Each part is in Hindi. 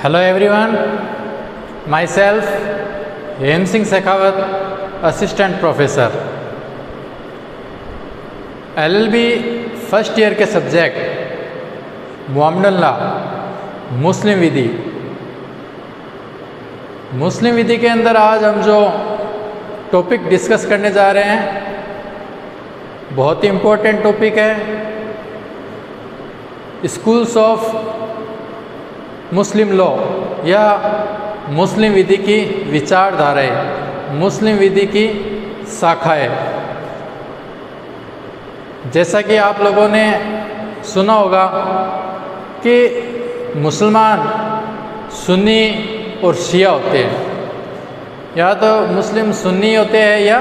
Hello everyone, myself Hem Singh Shekhawat, Assistant Professor, LLB first year के सब्जेक्ट मुआमडन लॉ मुस्लिम विधि के अंदर आज हम जो टॉपिक डिस्कस करने जा रहे हैं बहुत ही इम्पोर्टेंट टॉपिक है। स्कूल्स ऑफ मुस्लिम लॉ या मुस्लिम विधि की विचारधाराएं, मुस्लिम विधि की शाखाएं। जैसा कि आप लोगों ने सुना होगा कि मुसलमान सुन्नी और शिया होते हैं, या तो मुस्लिम सुन्नी होते हैं या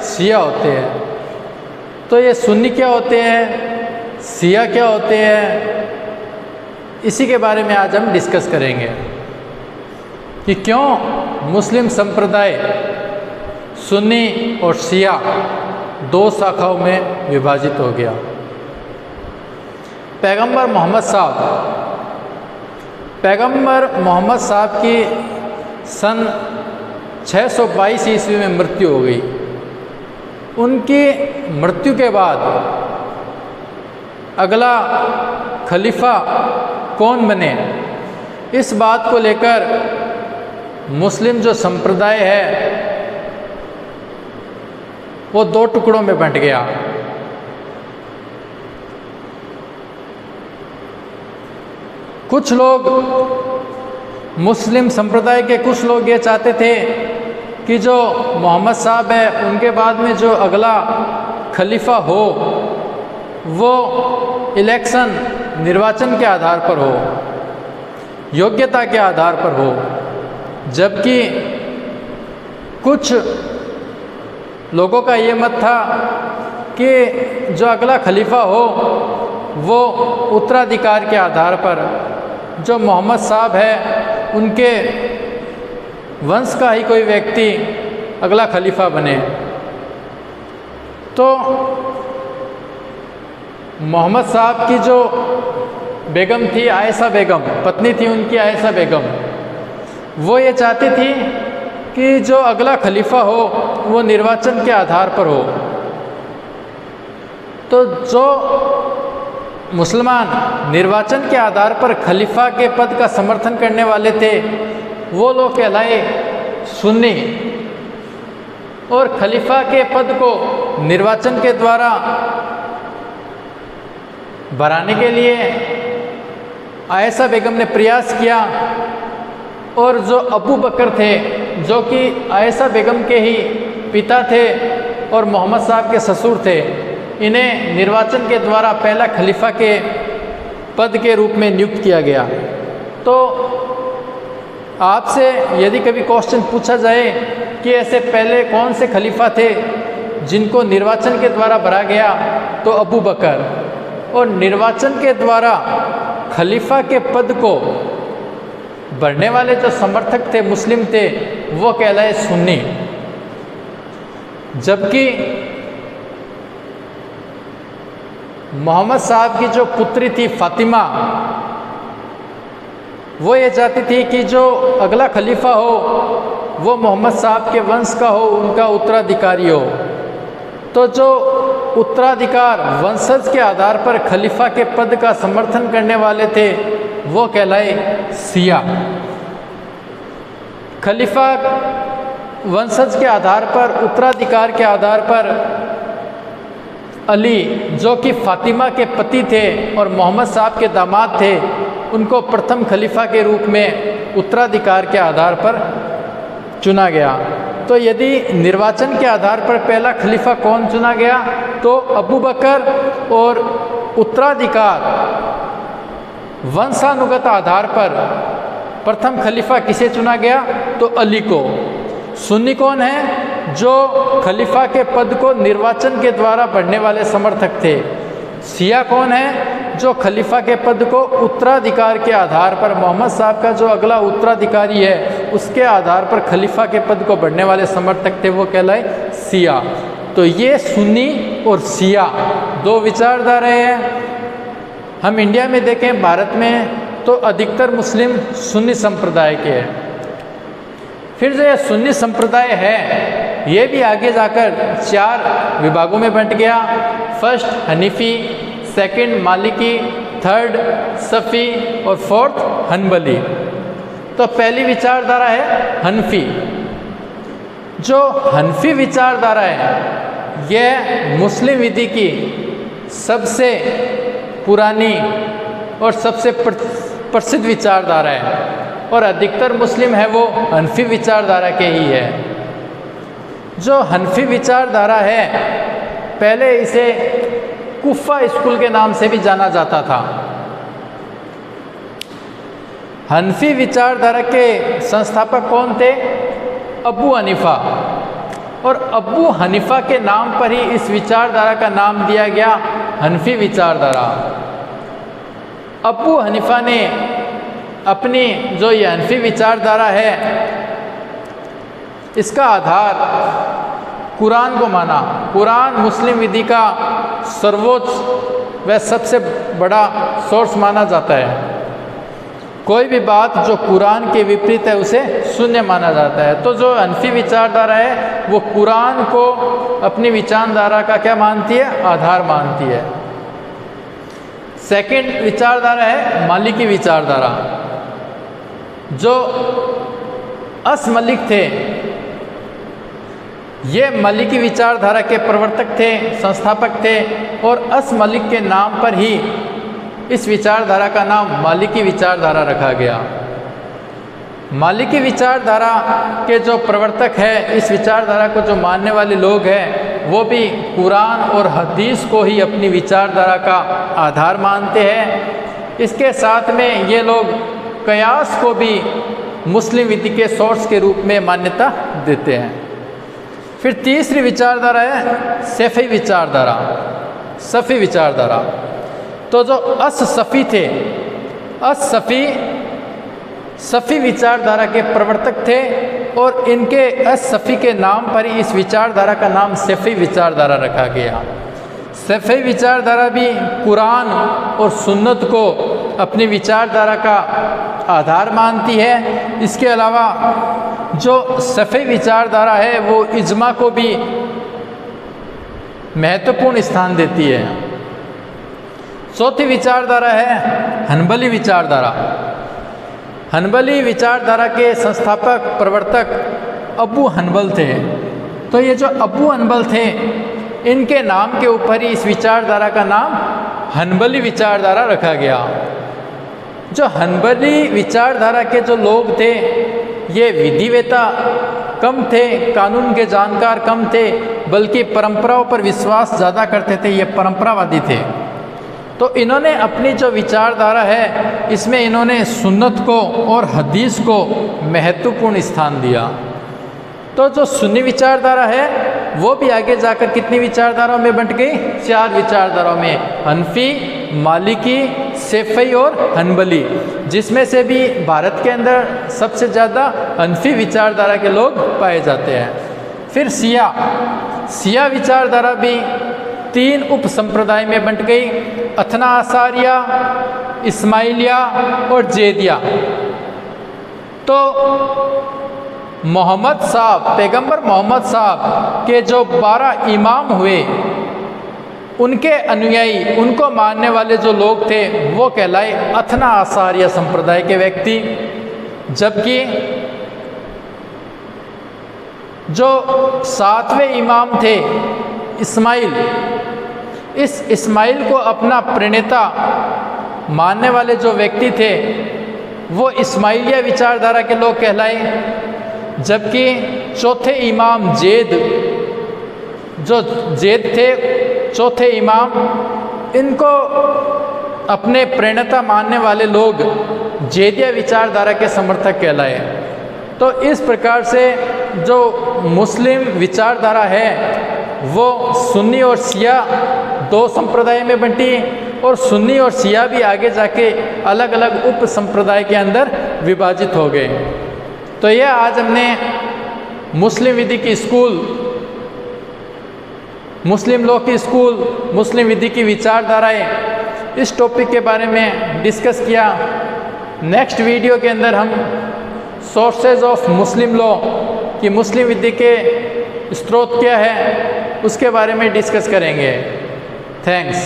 शिया होते हैं। तो ये सुन्नी क्या होते हैं, शिया क्या होते हैं, इसी के बारे में आज हम डिस्कस करेंगे कि क्यों मुस्लिम संप्रदाय सुन्नी और शिया दो शाखाओं में विभाजित हो गया। पैगंबर मोहम्मद साहब की सन 622 ईस्वी में मृत्यु हो गई। उनकी मृत्यु के बाद अगला खलीफा कौन बने, इस बात को लेकर मुस्लिम जो संप्रदाय है वो दो टुकड़ों में बंट गया। कुछ लोग, मुस्लिम संप्रदाय के कुछ लोग ये चाहते थे कि जो मोहम्मद साहब है उनके बाद में जो अगला खलीफा हो वो इलेक्शन, निर्वाचन के आधार पर हो, योग्यता के आधार पर हो। जबकि कुछ लोगों का ये मत था कि जो अगला खलीफा हो वो उत्तराधिकार के आधार पर, जो मोहम्मद साहब है उनके वंश का ही कोई व्यक्ति अगला खलीफा बने। तो मोहम्मद साहब की जो बेगम थी, आयशा बेगम, पत्नी थी उनकी आयशा बेगम, वो ये चाहती थी कि जो अगला खलीफा हो वो निर्वाचन के आधार पर हो। तो जो मुसलमान निर्वाचन के आधार पर खलीफा के पद का समर्थन करने वाले थे वो लोग कहलाए सुन्नी, और खलीफा के पद को निर्वाचन के द्वारा बढ़ाने के लिए आयशा बेगम ने प्रयास किया, और जो अबू बकर थे जो कि आयशा बेगम के ही पिता थे और मोहम्मद साहब के ससुर थे, इन्हें निर्वाचन के द्वारा पहला खलीफा के पद के रूप में नियुक्त किया गया। तो आपसे यदि कभी क्वेश्चन पूछा जाए कि ऐसे पहले कौन से खलीफा थे जिनको निर्वाचन के द्वारा भरा गया, तो अबू बकर। और निर्वाचन के द्वारा खलीफा के पद को बढ़ने वाले जो समर्थक थे, मुस्लिम थे, वो कहलाए सुन्नी। जबकि मोहम्मद साहब की जो पुत्री थी फातिमा, वो ये चाहती थी कि जो अगला खलीफा हो वो मोहम्मद साहब के वंश का हो, उनका उत्तराधिकारी हो। तो जो उत्तराधिकार वंशज के आधार पर खलीफा के पद का समर्थन करने वाले थे वो कहलाए शिया। खलीफा वंशज के आधार पर, उत्तराधिकार के आधार पर अली, जो कि फातिमा के पति थे और मोहम्मद साहब के दामाद थे, उनको प्रथम खलीफा के रूप में उत्तराधिकार के आधार पर चुना गया। तो यदि निर्वाचन के आधार पर पहला खलीफा कौन चुना गया, तो अबू बकर, और उत्तराधिकार वंशानुगत आधार पर प्रथम खलीफा किसे चुना गया, तो अली को। सुन्नी कौन है, जो खलीफा के पद को निर्वाचन के द्वारा बढ़ने वाले समर्थक थे। शिया कौन है, जो खलीफा के पद को उत्तराधिकार के आधार पर, मोहम्मद साहब का जो अगला उत्तराधिकारी है उसके आधार पर खलीफा के पद को बढ़ने वाले समर्थक थे, वो कहलाए शिया। तो ये सुन्नी और शिया दो विचारधाराएं हैं। हम इंडिया में देखें, भारत में तो अधिकतर मुस्लिम सुन्नी संप्रदाय के हैं। फिर जो ये सुन्नी संप्रदाय है ये भी आगे जाकर 4 विभागों में बंट गया। फर्स्ट हनीफी, सेकंड मालिकी, थर्ड सफ़ी और फोर्थ हनबली। तो पहली विचारधारा है हनफी। जो हनफी विचारधारा है यह मुस्लिम विधि की सबसे पुरानी और सबसे प्रसिद्ध विचारधारा है और अधिकतर मुस्लिम है वो हनफी विचारधारा के ही है। जो हनफी विचारधारा है पहले इसे कुफा स्कूल के नाम से भी जाना जाता था। हनफी विचारधारा के संस्थापक कौन थे? अबू हनीफा। और अबू हनीफा के नाम पर ही इस विचारधारा का नाम दिया गया हनफी विचारधारा। अबू हनीफा ने अपनी जो ये हनफी विचारधारा है इसका आधार कुरान को माना। कुरान मुस्लिम विधि का सर्वोच्च व सबसे बड़ा सोर्स माना जाता है। कोई भी बात जो कुरान के विपरीत है उसे शून्य माना जाता है। तो जो हनफी विचारधारा है वो कुरान को अपनी विचारधारा का क्या मानती है? आधार मानती है। सेकंड विचारधारा है मालिकी विचारधारा। जो अस मलिक थे ये मालिकी विचारधारा के प्रवर्तक थे, संस्थापक थे और अस मलिक के नाम पर ही इस विचारधारा का नाम मालिकी विचारधारा रखा गया। मालिकी विचारधारा के जो प्रवर्तक है, इस विचारधारा को जो मानने वाले लोग हैं वो भी कुरान और हदीस को ही अपनी विचारधारा का आधार मानते हैं। इसके साथ में ये लोग कयास को भी मुस्लिम विधि के सोर्स के रूप में मान्यता देते हैं। फिर तीसरी विचारधारा है सफ़ी विचारधारा, सफ़ी विचारधारा। तो जो अस सफ़ी थे, अस सफ़ी विचारधारा के प्रवर्तक थे और इनके अस सफ़ी के नाम पर ही इस विचारधारा का नाम सफ़ी विचारधारा रखा गया। सफ़ी विचारधारा भी कुरान और सुन्नत को अपनी विचारधारा का आधार मानती है। इसके अलावा जो सफ़ी विचारधारा है वो इज्मा को भी महत्वपूर्ण स्थान देती है। चौथी विचारधारा है हनबली विचारधारा। हनबली विचारधारा के संस्थापक प्रवर्तक अबू हनबल थे। तो ये जो अबू हनबल थे इनके नाम के ऊपर ही इस विचारधारा का नाम हनबली विचारधारा रखा गया। जो हनबली विचारधारा के जो लोग थे ये विधिवेता कम थे, कानून के जानकार कम थे, बल्कि परंपराओं पर विश्वास ज़्यादा करते थे। ये परंपरावादी थे। तो इन्होंने अपनी जो विचारधारा है इसमें इन्होंने सुन्नत को और हदीस को महत्वपूर्ण स्थान दिया। तो जो सुन्नी विचारधारा है वो भी आगे जाकर कितनी विचारधाराओं में बंट गई? 4 विचारधाराओं में, हनफी, मालिकी, सफ़ी और हनबली, जिसमें से भी भारत के अंदर सबसे ज़्यादा हनफी विचारधारा के लोग पाए जाते हैं। फिर शिया विचारधारा भी 3 उप संप्रदाय में बंट गई, अथना आसारिया, इस्माइलिया और जैदिया। तो मोहम्मद साहब, पैगंबर मोहम्मद साहब के जो 12 इमाम हुए उनके अनुयायी, उनको मानने वाले जो लोग थे वो कहलाए अथना आसारिया संप्रदाय के व्यक्ति। जबकि जो 7वें इमाम थे इस्माइल, इस इस्माइल को अपना प्रणेता मानने वाले जो व्यक्ति थे वो इस्माइलिया विचारधारा के लोग कहलाए। जबकि चौथे इमाम जेद, जो जेद थे चौथे इमाम, इनको अपने प्रणेता मानने वाले लोग जेदिया विचारधारा के समर्थक कहलाए। तो इस प्रकार से जो मुस्लिम विचारधारा है वो सुन्नी और शिया 2 संप्रदाय में बंटी और सुन्नी और शिया भी आगे जाके अलग अलग उप संप्रदाय के अंदर विभाजित हो गए। तो यह आज हमने मुस्लिम विधि की स्कूल, मुस्लिम लॉ की स्कूल, मुस्लिम विधि की विचारधाराएं, इस टॉपिक के बारे में डिस्कस किया। नेक्स्ट वीडियो के अंदर हम सोर्सेज ऑफ मुस्लिम लॉ कि मुस्लिम विधि के स्रोत क्या है उसके बारे में डिस्कस करेंगे। थैंक्स।